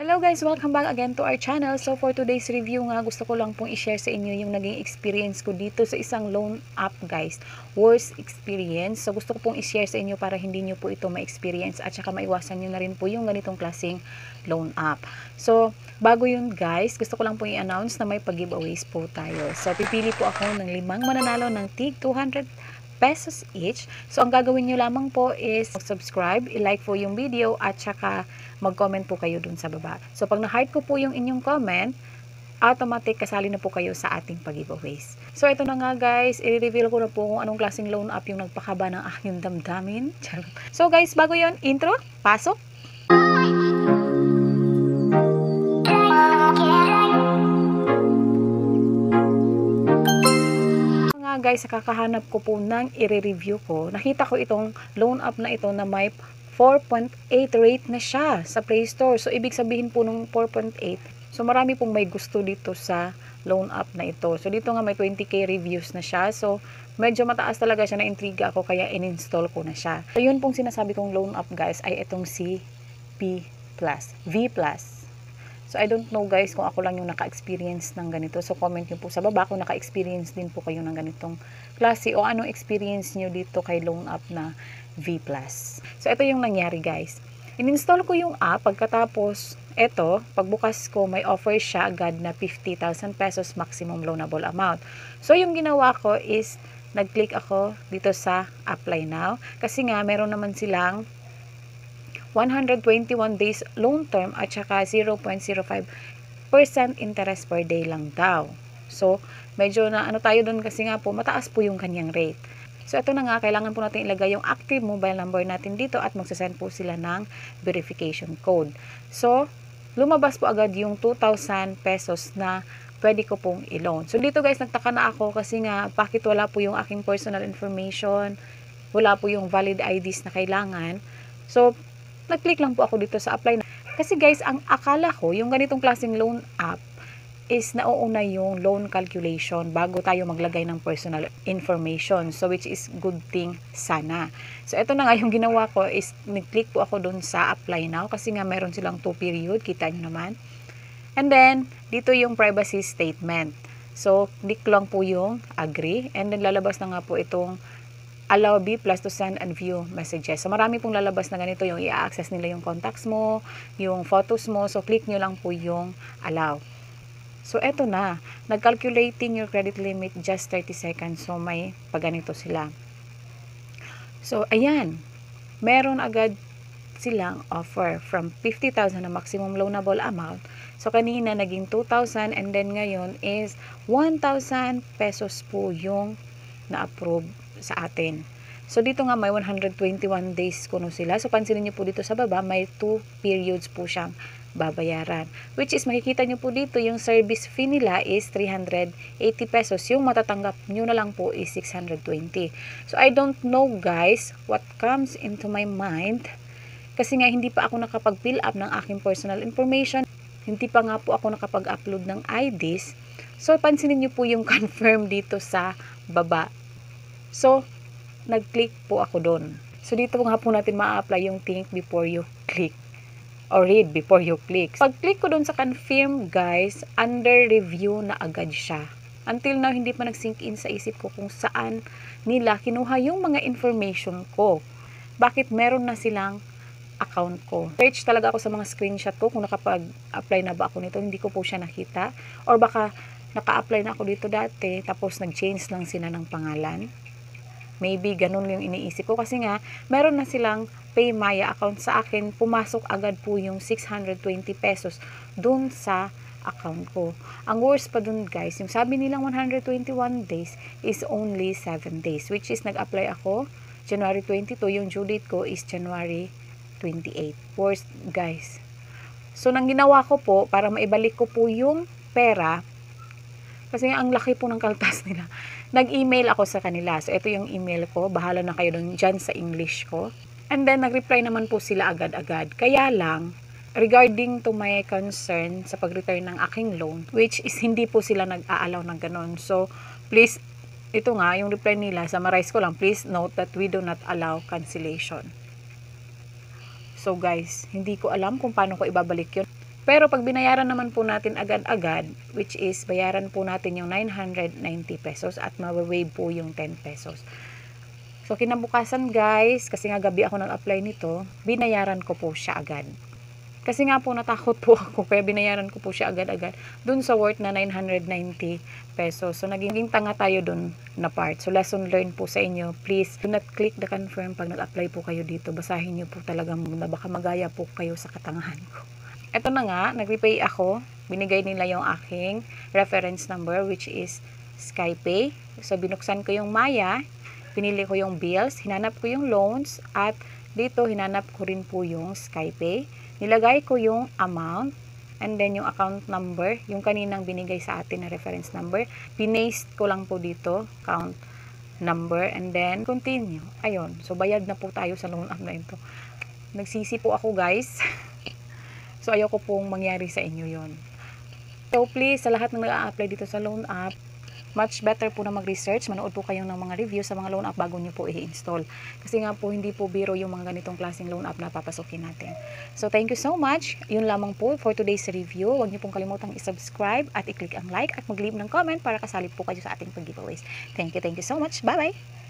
Hello guys! Welcome back again to our channel. So for today's review nga, gusto ko lang pong i-share sa inyo yung naging experience ko dito sa isang loan app guys. Worst experience. So gusto ko pong i-share sa inyo para hindi nyo po ito ma-experience at saka maiwasan nyo na rin po yung ganitong klaseng loan app. So bago yun guys, gusto ko lang pong i-announce na may pag-giveaways po tayo. So pipili po ako ng 5 mananalo ng tig 200 pesos each. So, ang gagawin nyo lamang po is subscribe, i-like po yung video, at saka mag-comment po kayo dun sa baba. So, pag na-heart ko po yung inyong comment, automatic kasali na po kayo sa ating pag-giveaways. So, ito na nga guys, i-reveal ko na po kung anong klaseng loan app yung nagpakaba ng aking damdamin. So, guys, bago yon intro, pasok! Guys, kakahanap ko po ng i-review ko. Nakita ko itong loan app na ito na may 4.8 rate na siya sa Play Store. So, ibig sabihin po nung 4.8. So, marami pong may gusto dito sa loan app na ito. So, dito nga may 20k reviews na siya. So, medyo mataas talaga siya, na intriga ako kaya in-install ko na siya. So, yun pong sinasabi kong loan app guys ay itong si V+. So, I don't know guys kung ako lang yung naka-experience ng ganito. So, comment nyo po sa baba kung naka-experience din po kayo ng ganitong klase o anong experience nyo dito kay loan app na V+. So, ito yung nangyari guys. In-install ko yung app. Pagkatapos, ito, pagbukas ko, may offer siya agad na 50,000 pesos maximum loanable amount. So, yung ginawa ko is, nag-click ako dito sa Apply Now. Kasi nga, meron naman silang 121 days loan term at saka 0.05% interest per day lang daw. So, medyo na ano tayo dun kasi nga po, mataas po yung kanyang rate. So, ito na nga, kailangan po natin ilagay yung active mobile number natin dito at magsasend po sila ng verification code. So, lumabas po agad yung 2,000 pesos na pwede ko pong i-loan. So, dito guys, nagtaka na ako kasi nga, bakit wala po yung aking personal information, wala po yung valid IDs na kailangan. So, nag-click lang po ako dito sa apply. Kasi guys, ang akala ko, yung ganitong klaseng loan app is nauuna yung loan calculation bago tayo maglagay ng personal information. So, which is good thing sana. So, ito na nga yung ginawa ko is nag-click po ako dun sa apply now kasi nga meron silang 2 period. Kita nyo naman. And then, dito yung privacy statement. So, click lang po yung agree. And then, lalabas na nga po itong allow V+ to send and view messages. So, marami pong lalabas na ganito, yung i-access nila yung contacts mo, yung photos mo. So, click nyo lang po yung allow. So, eto na. Nag-calculating your credit limit just 30 seconds. So, may paganito sila. So, ayan. Meron agad silang offer from 50,000 na maximum loanable amount. So, kanina naging 2,000 and then ngayon is 1,000 pesos po yung na-approve sa atin. So, dito nga may 121 days kuno sila. So, pansinin nyo po dito sa baba, may 2 periods po siyang babayaran. Which is, makikita nyo po dito, yung service fee nila is 380 pesos. Yung matatanggap nyo na lang po is 620. So, I don't know guys, what comes into my mind. Kasi nga, hindi pa ako nakapag-fill up ng aking personal information. Hindi pa nga po ako nakapag-upload ng IDs. So, pansinin nyo po yung confirm dito sa baba. So, nag-click po ako doon. So, dito nga po natin ma-apply yung think before you click or read before you click. Pag-click ko doon sa confirm, guys, under review na agad siya. Until now, hindi pa nag-sink in sa isip ko kung saan nila kinuha yung mga information ko. Bakit meron na silang account ko? Search talaga ako sa mga screenshot ko kung nakapag-apply na ba ako nito. Hindi ko po siya nakita. Or baka naka-apply na ako dito dati tapos nag-change lang sila ng pangalan. Maybe ganun yung iniisip ko kasi nga meron na silang PayMaya account sa akin, pumasok agad po yung 620 pesos dun sa account ko. Ang worst pa dun guys, yung sabi nilang 121 days is only 7 days, which is nag-apply ako January 22, yung due date ko is January 28. Worst guys. So nang ginawa ko po para maibalik ko po yung pera, kasi nga ang laki po ng kaltas nila, nag-email ako sa kanila. So, ito yung email ko. Bahala na kayo dyan sa English ko. And then, nag-reply naman po sila agad-agad. Kaya lang, regarding to my concern sa pag-return ng aking loan, which is hindi po sila nag-aalaw ng ganun. So, please, ito nga, yung reply nila, summarize ko lang, please note that we do not allow cancellation. So, guys, hindi ko alam kung paano ko ibabalik yun. Pero pag binayaran naman po natin agad-agad, which is bayaran po natin yung 990 pesos at mawawave po yung 10 pesos. So kinabukasan guys, kasi nga gabi ako nag-apply nito, binayaran ko po siya agad. Kasi nga po natakot po ako, kaya binayaran ko po siya agad-agad dun sa worth na 990 pesos. So naging tanga tayo dun na part. So lesson learned po sa inyo, please do not click the confirm pag nag-apply po kayo dito. Basahin niyo po talaga muna, baka magaya po kayo sa katangahan ko. Ito na nga, nag-repay ako. Binigay nila yung aking reference number, which is SkyPay. So binuksan ko yung Maya, pinili ko yung bills, hinanap ko yung loans, at dito hinanap ko rin po yung SkyPay. Nilagay ko yung amount, and then yung account number, yung kaninang binigay sa atin na reference number. Pinaste ko lang po dito, account number, and then continue. Ayun, so bayad na po tayo sa loan app na ito. Nagsisi po ako guys. So ayoko pong mangyari sa inyo yon. So please, sa lahat ng nag-a-apply dito sa loan app, much better po na mag-research, manood po kayo ng mga review sa mga loan app bago nyo po i-install. Kasi nga po, hindi po biro yung mga ganitong klaseng loan app na papasukin natin. So, thank you so much. Yun lamang po for today's review. Huwag nyo pong kalimutang i-subscribe at i-click ang like at mag-leave ng comment para kasali po kayo sa ating pag-giveaways. Thank you so much. Bye-bye!